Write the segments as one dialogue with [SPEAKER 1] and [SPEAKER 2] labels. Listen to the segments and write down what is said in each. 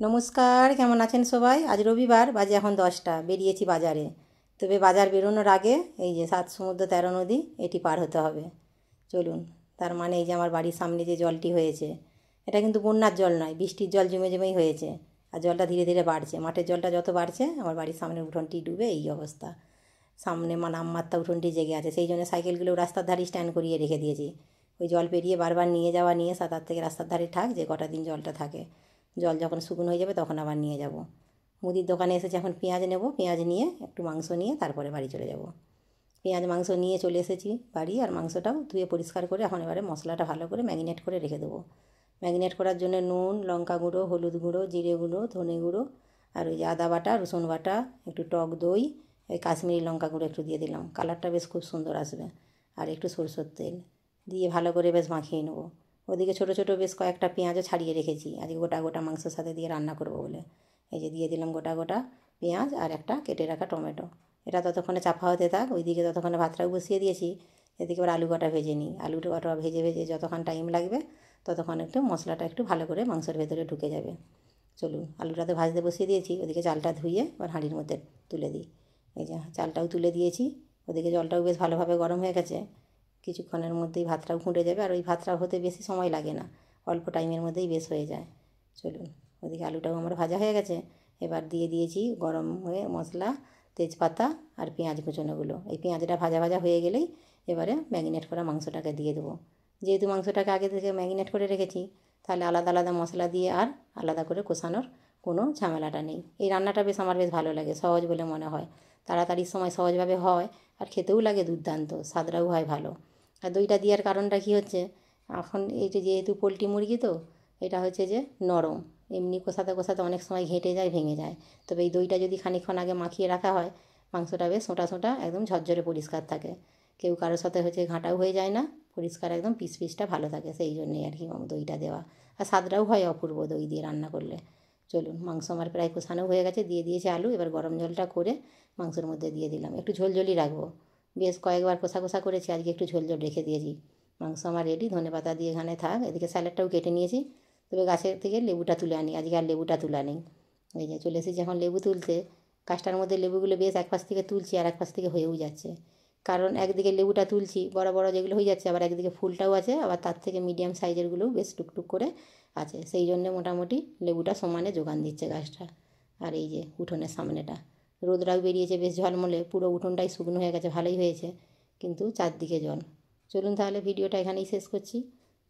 [SPEAKER 1] নমস্কার, কেমন আছেন সবাই? আজ রবিবার, বাজে এখন 10টা। বেরিয়েছি বাজারে। তবে বাজার বেরোনোর আগে এই যে 7 সমুদ্র 13 নদী, এটি পার হতে হবে। চলুন। তার মানে এই যে আমার বাড়ির সামনে যে জলটি হয়েছে, এটা কিন্তু বন্যার জল নয়, বৃষ্টির জল জমে জমেই হয়েছে। আর জলটা ধীরে ধীরে বাড়ছে। মাঠের জলটা যত বাড়ছে, আমার বাড়ির সামনের উঠোনটি ডুবে এই অবস্থা। সামনে নামমাত্রা উঠোনটি জেগে আছে, সেই জন্য সাইকেলগুলো রাস্তার ধারে স্ট্যান্ড করিয়ে রেখে দিয়েছি। ওই জল পেরিয়ে বারবার নিয়ে যাওয়া, নিয়ে 7-8 থেকে রাস্তার ধারে থাক, যে কটা দিন জলটা থাকে। জল যখন শুকনো হয়ে যাবে তখন আবার নিয়ে যাব। মুদির দোকানে এসেছি, এখন পেঁয়াজ নেব। পেঁয়াজ নিয়ে একটু মাংস নিয়ে তারপরে বাড়ি চলে যাব। পেঁয়াজ মাংস নিয়ে চলে এসেছি বাড়ি। আর মাংসটাও ধুয়ে পরিষ্কার করে এখন এবারে মশলাটা ভালো করে ম্যারিনেট করে রেখে দেবো। ম্যারিনেট করার জন্য নুন, লঙ্কা গুঁড়ো, হলুদ গুঁড়ো, জিরে গুঁড়ো, ধনে গুঁড়ো, আর ওই যে আদা বাটা, রসুন বাটা, একটু টক দই, ওই কাশ্মীরি লঙ্কা গুঁড়ো একটু দিয়ে দিলাম। কালারটা বেশ খুব সুন্দর আসবে। আর একটু সরষের তেল দিয়ে ভালো করে বেশ মাখিয়ে নেবো। ওদিকে ছোটো ছোটো বেশ কয়েকটা পেঁয়াজও ছাড়িয়ে রেখেছি, আজকে গোটা গোটা মাংসের সাথে দিয়ে রান্না করবো বলে। এই যে দিয়ে দিলাম গোটা গোটা পেঁয়াজ আর একটা কেটে রাখা টমেটো। এটা ততক্ষণে চাপা হতে থাক। ওইদিকে ততক্ষণে ভাতটাও বসিয়ে দিয়েছি। এদিকে এবার আলু কটা ভেজে নিই। আলু কটা ভেজে ভেজে যতক্ষণ টাইম লাগবে ততক্ষণ একটু মশলাটা একটু ভালো করে মাংসের ভেতরে ঢুকে যাবে। চলুন, আলুটা তো ভাজতে বসিয়ে দিয়েছি। ওদিকে চালটা ধুয়ে এবার হাঁড়ির মধ্যে তুলে দিই। এই যে চালটাও তুলে দিয়েছি। ওদিকে জলটাও বেশ ভালোভাবে গরম হয়ে গেছে। কিছুক্ষণের মধ্যেই ভাতটাও ফুটে যাবে। আর ওই ভাতটা হতে বেশি সময় লাগে না, অল্প টাইমের মধ্যেই বেশ হয়ে যায়। চলুন, ওদিকে আলুটাও আমার ভাজা হয়ে গেছে। এবার দিয়ে দিয়েছি গরম হয়ে মশলা, তেজপাতা আর পেঁয়াজ কুচোনোগুলো। এই পেঁয়াজটা ভাজা ভাজা হয়ে গেলেই এবারে ম্যারিনেট করা মাংসটাকে দিয়ে দেবো। যেহেতু মাংসটাকে আগে থেকে ম্যারিনেট করে রেখেছি, তাহলে আলাদা আলাদা মশলা দিয়ে আর আলাদা করে কষানোর কোনো ঝামেলাটা নেই। এই রান্নাটা বেশ আমার বেশ ভালো লাগে, সহজ বলে মনে হয়। তাড়াতাড়ির সময় সহজভাবে হয়, আর খেতেও লাগে দুর্দান্ত, স্বাদটাও হয় ভালো। আর দইটা দেওয়ার কারণটা কী হচ্ছে, এখন এইটা যেহেতু পোলট্রি মুরগি, তো এটা হচ্ছে যে নরম, এমনি কষাতে কষাতে অনেক সময় ঘেঁটে যায়, ভেঙে যায়। তবে এই দইটা যদি খানিকক্ষণ আগে মাখিয়ে রাখা হয়, মাংসটা বেশ সোঁটা সোঁটা একদম ঝরঝরে পরিষ্কার থাকে। কেউ কারোর সাথে হচ্ছে ঘাঁটাও হয়ে যায় না, পরিষ্কার একদম পিসটা ভালো থাকে। সেই জন্যেই আর কি দইটা দেওয়া। আর স্বাদটাও হয় অপূর্ব দই দিয়ে রান্না করলে। চলুন, মাংস আমার প্রায় কষানো হয়ে গেছে। দিয়ে দিয়েছি আলু। এবার গরম জলটা করে মাংসের মধ্যে দিয়ে দিলাম। একটু ঝোলঝোলই রাখবো। বেশ কয়েকবার কষা কষা করেছি, আজকে একটু ঝোলঝোল রেখে দিয়েছি। মাংস আমার রেডি। ধনেপাতা দিয়ে এখানে থাক। এদিকে স্যালাডটাও কেটে নিয়েছি। তবে গাছের থেকে লেবুটা তুলে আনি, আজকে আর লেবুটা তোলা নেই। এই যে চলে এসেছি এখন লেবু তুলতে। কাজটার মধ্যে লেবুগুলো বেশ এক পাশ থেকে তুলছি আর এক পাশ থেকে হয়েও যাচ্ছে। কারণ একদিকে লেবুটা তুলছি, বড় বড় যেগুলো হয়ে যাচ্ছে, আবার একদিকে ফুলটাও আছে, আবার তার থেকে মিডিয়াম সাইজেরগুলোও বেশ টুকটুক করে আছে। সেই জন্যে মোটামুটি লেবুটা সমানে যোগান দিচ্ছে গাছটা। আর এই যে উঠোনের সামনেটা রোদরাও বেরিয়েছে বেশ ঝলমলে, পুরো উঠোনটাই শুকনো হয়ে গেছে, ভালোই হয়েছে, কিন্তু চারদিকে জল। চলুন তাহলে ভিডিওটা এখানেই শেষ করছি।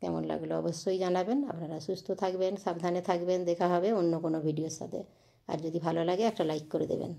[SPEAKER 1] কেমন লাগলো অবশ্যই জানাবেন। আপনারা সুস্থ থাকবেন, সাবধানে থাকবেন। দেখা হবে অন্য কোনো ভিডিওর সাথে। আর যদি ভালো লাগে একটা লাইক করে দেবেন।